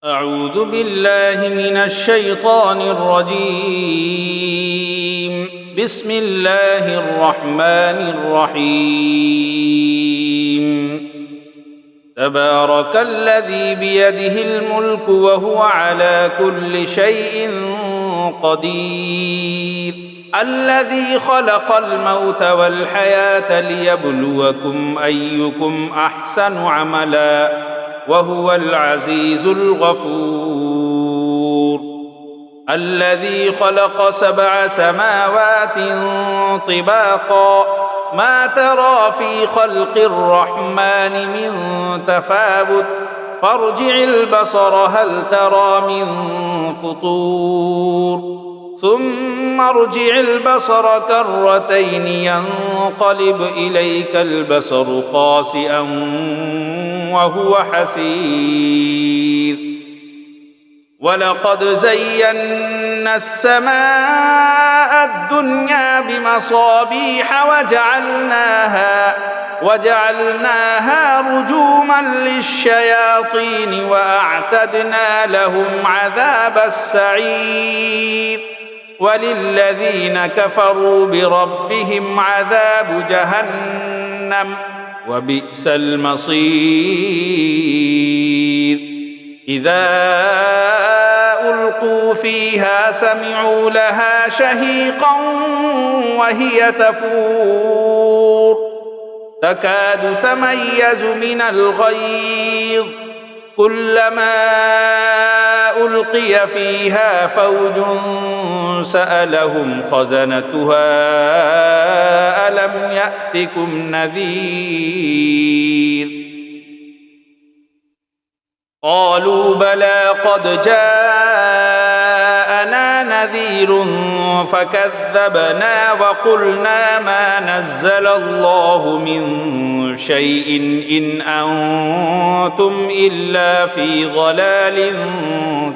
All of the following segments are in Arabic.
أعوذ بالله من الشيطان الرجيم. بسم الله الرحمن الرحيم. تبارك الذي بيده الملك وهو على كل شيء قدير. الذي خلق الموت والحياة ليبلوكم أيكم أحسن عملا وهو العزيز الغفور. الذي خلق 7 سماوات طباقا ما ترى في خلق الرحمن من تفاوت فارجع البصر هل ترى من فطور ثم ارجع البصر كرتين ينقلب إليك البصر خاسئا وهو حسير. ولقد زينا السماء الدنيا بمصابيح وجعلناها رجوما للشياطين وأعتدنا لهم عذاب السعير. وللذين كفروا بربهم عذاب جهنم وبئس المصير. إذا ألقوا فيها سمعوا لها شهيقا وهي تفور تكاد تميز من الغيظ كلما ألقي فيها فوج سألهم خزنتها ألم يأتكم نذير قالوا بلى قد جاءنا نذير فكذبنا وقلنا ما نزل الله من شيء إن أنتم إلا في ضلال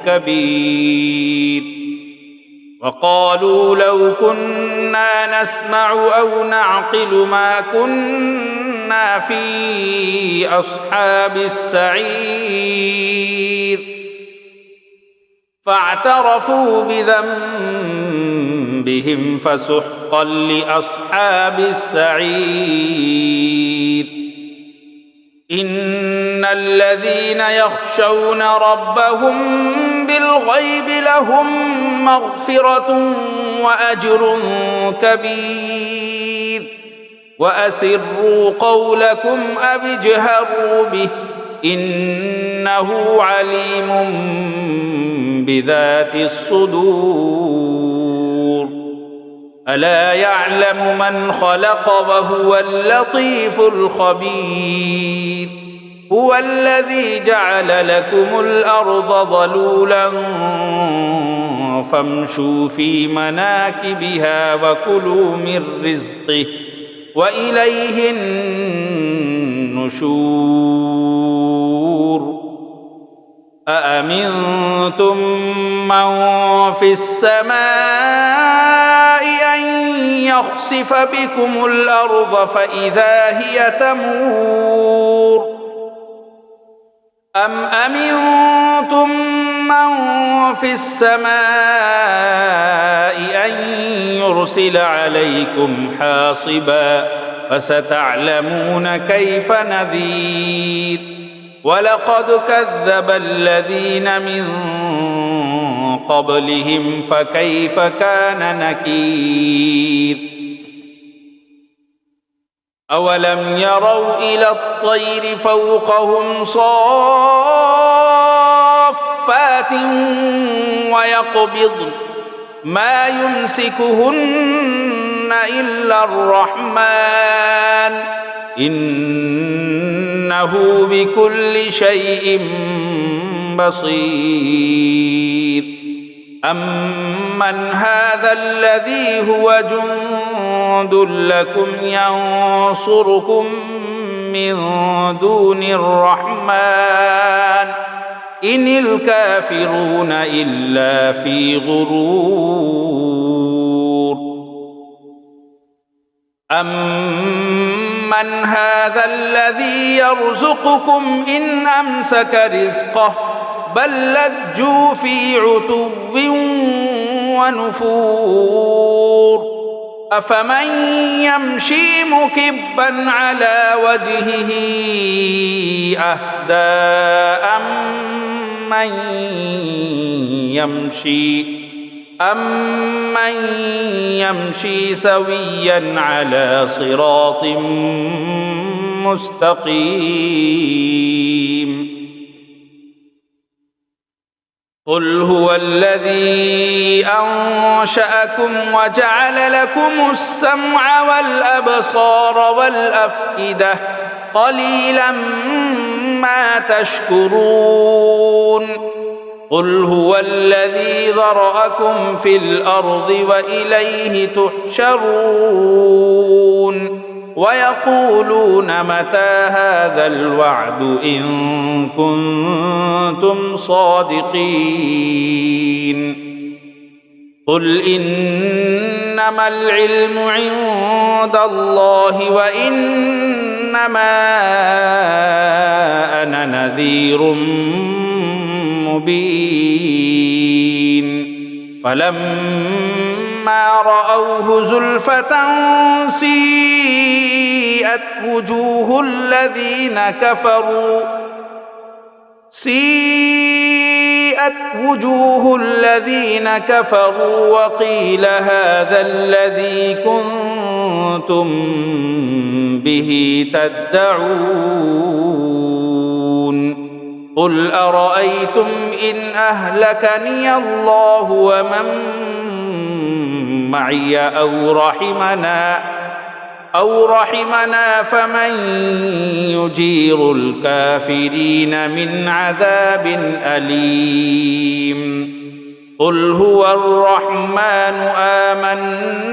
كبير. وقالوا لو كنا نسمع أو نعقل ما كنا في أصحاب السعير فاعترفوا بذنبهم فسحقا لأصحاب السعير. إن الذين يخشون ربهم بالغيب لهم مغفرة وأجر كبير. وأسروا قولكم أو اجهروا به إنه عليم بذات الصدور. ألا يعلم من خلق وهو اللطيف الخبير. هو الذي جعل لكم الأرض ذلولا فامشوا في مناكبها وكلوا من رزقه وإليه النشور. أأمنتم من في السماء أن يخسف بكم الأرض فإذا هي تمور أم أمنتم من في السماء أن يرسل عليكم حاصبا فستعلمون كيف نذير. ولقد كذب الذين من قبلهم فكيف كان نكير. أولم يروا إلى الطير فوقهم صافات ويقبضن ما يمسكهن إلا الرحمن إنه بكل شيء بصير. أمن هذا الذي هو جند لكم ينصركم من دون الرحمن إن الكافرون إلا في غرور. أمن هذا الذي يرزقكم إن أمسك رزقه بل لجوا في عتو ونفور أفمن يمشي مكبا على وجهه أهدى أمن يمشي سويا على صراط مستقيم قل هو الذي أنشأكم وجعل لكم السمع والأبصار والأفئدة قليلا ما تشكرون قل هو الذي ذرأكم في الأرض وإليه تحشرون ويقولون متى هذا الوعد إن كنتم صادقين قل إنما العلم عند الله وإنما أنا نذير مبين فلما رأوه زلفة سيئت وجوه الذين كفروا وقيل هذا الذي كنتم به تدعون قل أرأيتم إن أهلكني الله ومن معي أو رحمنا فمن يجير الكافرين من عذاب أليم قل هو الرحمن آمنا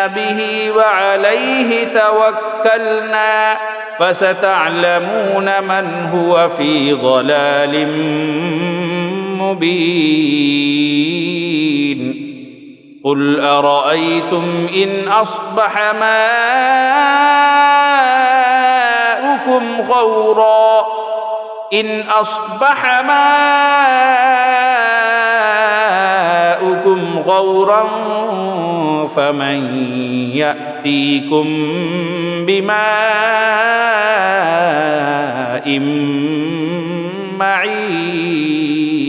به وعليه توكلنا فستعلمون من هو في ضلال مبين قل أرأيتم إن أصبح ماؤكم غورا فمن يأتيكم بماء معين